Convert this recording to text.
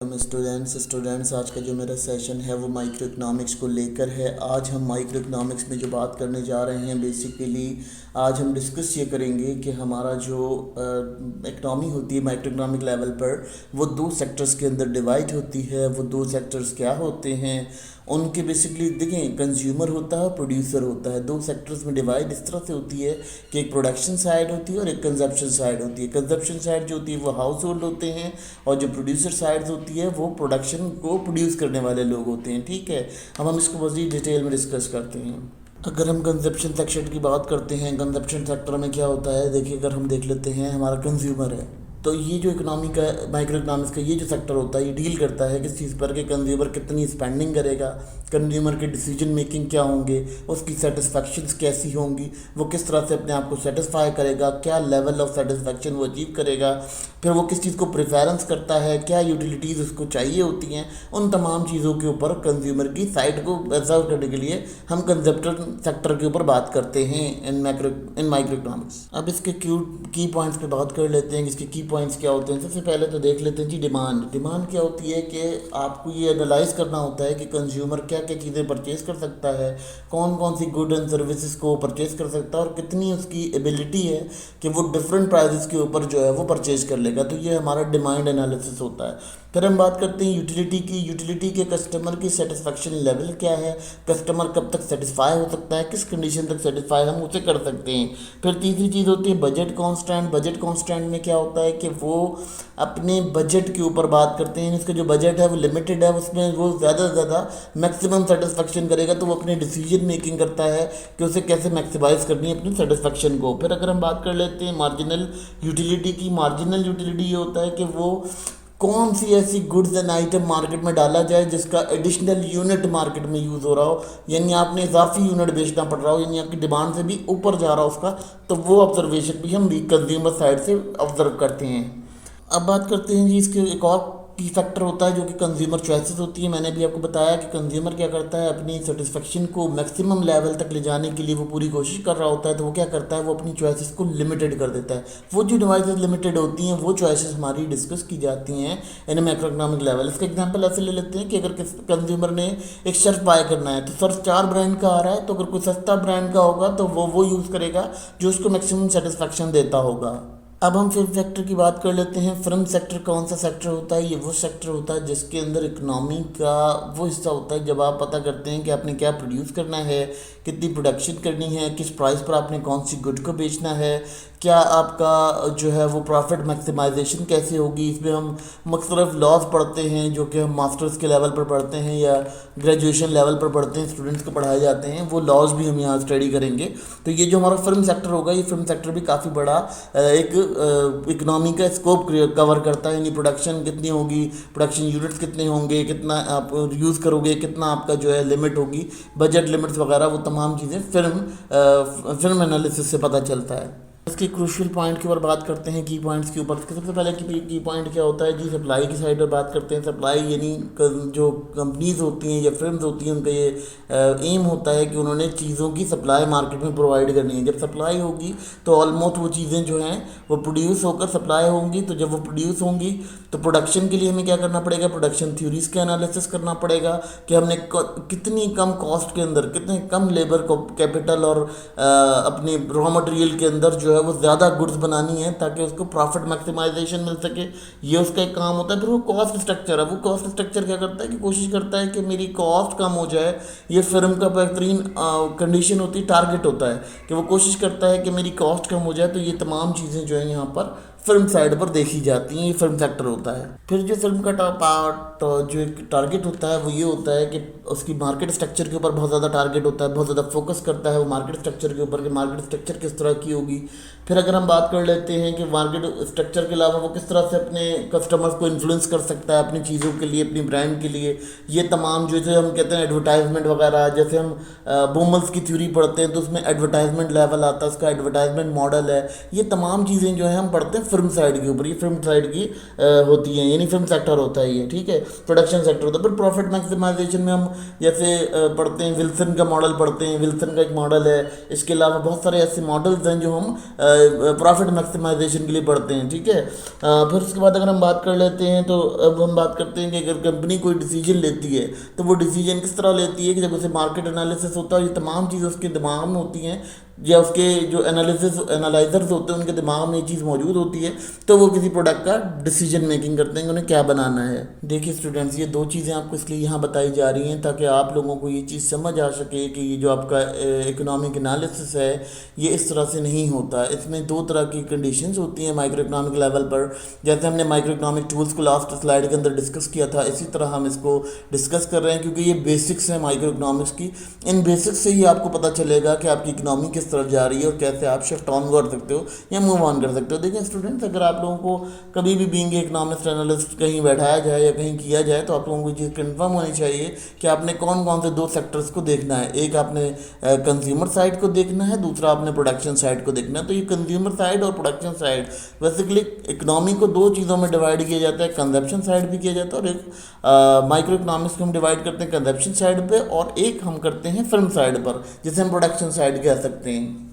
हम स्टूडेंट्स आज का जो मेरा सेशन है वो माइक्रो इकोनॉमिक्स को लेकर है। आज हम माइक्रो इकोनॉमिक्स में जो बात करने जा रहे हैं बेसिकली आज हम डिस्कस ये करेंगे कि हमारा जो इकनॉमी होती है माइक्रो इकोनॉमिक लेवल पर वो दो सेक्टर्स के अंदर डिवाइड होती है। वो दो सेक्टर्स क्या होते हैं उनके बेसिकली देखें, कंज्यूमर होता है और प्रोड्यूसर होता है। दो सेक्टर्स में डिवाइड इस तरह से होती है कि एक प्रोडक्शन साइड होती है और एक कंजप्शन साइड होती है। कंजप्शन साइड जो होती है वो हाउस होल्ड होते हैं और जो प्रोड्यूसर साइड होती है वो प्रोडक्शन को प्रोड्यूस करने वाले लोग होते हैं। ठीक है, अब हम इसको मज़ीद डिटेल में डिस्कस करते हैं। अगर हम कंजप्शन सेक्टर की बात करते हैं, कंजप्शन सेक्टर में क्या होता है, देखिए अगर हम देख लेते हैं हमारा कंज्यूमर है तो ये जो इकोनॉमी का माइक्रो इकोनॉमिक्स का ये जो सेक्टर होता है ये डील करता है किस चीज़ पर कि कंज्यूमर कितनी स्पेंडिंग करेगा, कंज्यूमर के डिसीजन मेकिंग क्या होंगे, उसकी सेटिस्फैक्शंस कैसी होंगी, वो किस तरह से अपने आप को सेटिस्फाई करेगा, क्या लेवल ऑफ सेटिस्फैक्शन वो अचीव करेगा, फिर वो किस चीज़ को प्रेफरेंस करता है, क्या यूटिलिटीज़ उसको चाहिए होती हैं। उन तमाम चीज़ों के ऊपर कंज्यूमर की साइड को ऑब्जर्व करने के लिए हम कंजप्शन सेक्टर के ऊपर बात करते हैं इन माइक्रो इकोनॉमिक्स। अब इसके की पॉइंट्स पे बात कर लेते हैं। इसके की पॉइंट्स क्या होते हैं। सबसे पहले तो देख लेते हैं जी डिमांड क्या होती है कि आपको ये एनालाइज करना होता है कि कंज्यूमर क्या क्या चीज़ें परचेज कर सकता है, कौन कौन सी गुड एंड सर्विसेज को परचेज कर सकता है और कितनी उसकी एबिलिटी है कि वो डिफरेंट प्राइजेस के ऊपर जो है वो परचेज कर लेगा। तो ये हमारा डिमांड एनालिसिस होता है। फिर हम बात करते हैं यूटिलिटी के कस्टमर की सेटिस्फैक्शन लेवल क्या है, कस्टमर कब तक सेटिस्फाई हो सकता है, किस कंडीशन तक सेटिस्फाई हम उसे कर सकते हैं। फिर तीसरी चीज़ होती है बजट कॉन्स्टेंट में क्या होता है कि वो अपने बजट के ऊपर बात करते हैं। इसका जो बजट है वो लिमिटेड है, उसमें वो ज़्यादा से ज़्यादा मैक्सिमम सेटिस्फेक्शन करेगा तो वो अपनी डिसीजन मेकिंग करता है कि उसे कैसे मैक्सिमाइज करनी है अपनी सेटिस्फेक्शन को। फिर अगर हम बात कर लेते हैं मार्जिनल यूटिलिटी ये होता है कि वो कौन सी ऐसी गुड्स एंड आइटम मार्केट में डाला जाए जिसका एडिशनल यूनिट मार्केट में यूज़ हो रहा हो, यानी आपने इजाफी यूनिट बेचना पड़ रहा हो, यानी आपकी डिमांड से भी ऊपर जा रहा हो उसका, तो वो ऑब्जर्वेशन भी हम कंज्यूमर साइड से ऑब्जर्व करते हैं। अब बात करते हैं जी इसके एक और की फैक्टर होता है जो कि कंज्यूमर चॉइसेस होती है। मैंने भी आपको बताया कि कंज्यूमर क्या करता है, अपनी सेटिस्फेक्शन को मैक्सिमम लेवल तक ले जाने के लिए वो पूरी कोशिश कर रहा होता है। तो वो क्या करता है, वो अपनी चॉइसेस को लिमिटेड कर देता है। वो जो डिवाइसेस लिमिटेड होती हैं वो चॉइसेस हमारी डिस्कस की जाती हैं इन मैक्रो इकोनॉमिक लेवल। इसका एग्जांपल ऐसे ले लेते हैं कि अगर कंज्यूमर ने एक सर्फ बाय करना है तो सर्फ 4 ब्रांड का आ रहा है, तो अगर कोई सस्ता ब्रांड का होगा तो वो यूज़ करेगा जो उसको मैक्सिमम सेटिस्फेक्शन देता होगा। अब हम फिल्म सेक्टर की बात कर लेते हैं। फिल्म सेक्टर कौन सा सेक्टर होता है, ये वो सेक्टर होता है जिसके अंदर इकनॉमी का वो हिस्सा होता है जब आप पता करते हैं कि आपने क्या प्रोड्यूस करना है, कितनी प्रोडक्शन करनी है, किस प्राइस पर आपने कौन सी गुड को बेचना है, क्या आपका जो है वो प्रॉफिट मैक्सिमाइजेशन कैसे होगी। इसमें हम मुख्तलिफ लॉज पढ़ते हैं जो कि हम मास्टर्स के लेवल पर पढ़ते हैं या ग्रेजुएशन लेवल पर पढ़ते हैं, स्टूडेंट्स को पढ़ाए जाते हैं, वो लॉज भी हम यहाँ स्टडी करेंगे। तो ये जो हमारा फिल्म सेक्टर होगा, ये फिल्म सेक्टर भी काफ़ी बड़ा एक इकनॉमी का स्कोप कवर करता है। यानी प्रोडक्शन कितनी होगी, प्रोडक्शन यूनिट्स कितने होंगे, कितना आप यूज़ करोगे, कितना आपका जो है लिमिट होगी, बजट लिमिट्स वगैरह, वो तमाम चीज़ें फिल्म एनालिसिस से पता चलता है। इसके क्रूशियल पॉइंट के ऊपर बात करते हैं, की पॉइंट्स के ऊपर। सबसे पहले की पॉइंट क्या होता है जी, सप्लाई की साइड पर बात करते हैं। सप्लाई यानी जो कंपनीज होती हैं या फिल्म्स होती हैं उनका ये एम होता है कि उन्होंने चीज़ों की सप्लाई मार्केट में प्रोवाइड करनी है। जब सप्लाई होगी तो ऑलमोस्ट वो चीज़ें जो हैं वो प्रोड्यूस होकर सप्लाई होंगी। तो जब वो प्रोड्यूस होंगी तो प्रोडक्शन के लिए हमें क्या करना पड़ेगा, प्रोडक्शन थ्योरीज का एनालिसिस करना पड़ेगा कि हमने कितनी कम कॉस्ट के अंदर, कितने कम लेबर कैपिटल और अपने रॉ मटेरियल के अंदर जो है वो ज़्यादा गुड्स बनानी है ताकि उसको प्रॉफिट मैक्सिमाइजेशन मिल सके। ये उसका एक काम होता है। फिर वो कॉस्ट स्ट्रक्चर है, वो कॉस्ट स्ट्रक्चर क्या करता है कि कोशिश करता है कि मेरी कॉस्ट कम हो जाए। ये फिल्म का बेहतरीन कंडीशन होती है, टारगेट होता है कि वो कोशिश करता है कि मेरी कॉस्ट कम हो जाए। तो ये तमाम चीज़ें जो है यहाँ पर फिल्म साइड पर देखी जाती हैं, ये फिल्म सेक्टर होता है। फिर जो फिल्म का पार्ट जो एक टारगेट होता है वो ये होता है कि उसकी मार्केट स्ट्रक्चर के ऊपर बहुत ज़्यादा टारगेट होता है, बहुत ज़्यादा फोकस करता है वो मार्केट स्ट्रक्चर के ऊपर कि मार्केट स्ट्रक्चर किस तरह की होगी। फिर अगर हम बात कर लेते हैं कि मार्केट स्ट्रक्चर के अलावा वो किस तरह से अपने कस्टमर्स को इन्फ्लुएंस कर सकता है अपनी चीज़ों के लिए, अपनी ब्रांड के लिए। ये तमाम जैसे हम कहते हैं एडवर्टाइजमेंट वगैरह, जैसे हम बूमल्स की थ्योरी पढ़ते हैं तो उसमें एडवर्टाइजमेंट लेवल आता है, उसका एडवर्टाइजमेंट मॉडल है। ये तमाम चीज़ें जो है हम पढ़ते हैं फिल्म साइड के ऊपर, ये फिल्म साइड की होती है, यानी फिल्म सेक्टर होता है ये, ठीक है, प्रोडक्शन सेक्टर होता है। फिर प्रॉफिट मैक्सिमाइजेशन में हम जैसे पढ़ते हैं, विल्सन का मॉडल पढ़ते हैं, विल्सन का एक मॉडल है। इसके अलावा बहुत सारे ऐसे मॉडल्स हैं जो हम प्रॉफिट मैक्सिमाइजेशन के लिए पढ़ते हैं, ठीक है। फिर उसके बाद अगर हम बात कर लेते हैं तो अब हम बात करते हैं कि अगर कंपनी कोई डिसीजन लेती है तो वो डिसीजन किस तरह लेती है कि जब उसे मार्केट एनालिसिस होता है, ये तमाम चीज़ें उसके दिमाग में होती हैं या उसके जो एनालाइजर्स होते हैं उनके दिमाग में ये चीज़ मौजूद होती है, तो वो किसी प्रोडक्ट का डिसीजन मेकिंग करते हैं कि उन्हें क्या बनाना है। देखिए स्टूडेंट्स, ये दो चीज़ें आपको इसलिए यहाँ बताई जा रही हैं ताकि आप लोगों को ये चीज़ समझ आ सके कि ये जो आपका इकोनॉमिक एनालिसिस है ये इस तरह से नहीं होता। इसमें दो तरह की कंडीशंस होती हैं माइक्रो इकोनॉमिक लेवल पर। जैसे हमने माइक्रो इकोनॉमिक टूल्स को लास्ट स्लाइड के अंदर डिस्कस किया था, इसी तरह हम इसको डिस्कस कर रहे हैं क्योंकि ये बेसिक्स हैं माइक्रो इकोनॉमिक्स की। इन बेसिक्स से ही आपको पता चलेगा कि आपकी इकोनॉमी किस तरफ जा रही है और कैसे आप शिफ्ट ऑन कर सकते हो या मूव ऑन कर सकते हो। देखिए स्टूडेंट्स, अगर आप लोगों को कभी भी बीइंग इकोनॉमिस्ट एनालिस्ट कहीं बैठाया जाए या कहीं किया जाए तो आप लोगों को चीज़ कन्फर्म होनी चाहिए कि आपने कौन कौन से दो सेक्टर्स को देखना है। एक आपने कंज्यूमर साइड को देखना है, दूसरा आपने प्रोडक्शन साइड को देखना है। तो ये कंज्यूमर साइड और प्रोडक्शन साइड, बेसिकली इकोनॉमी को दो चीज़ों में डिवाइड किया जाता है, कंजप्शन साइड भी किया जाता है और एक माइक्रो इकोनॉमिक्स को हम डिवाइड करते हैं कंजप्शन साइड पे और एक हम करते हैं फिल्म साइड पर, जिसे हम प्रोडक्शन साइड कह सकते हैं।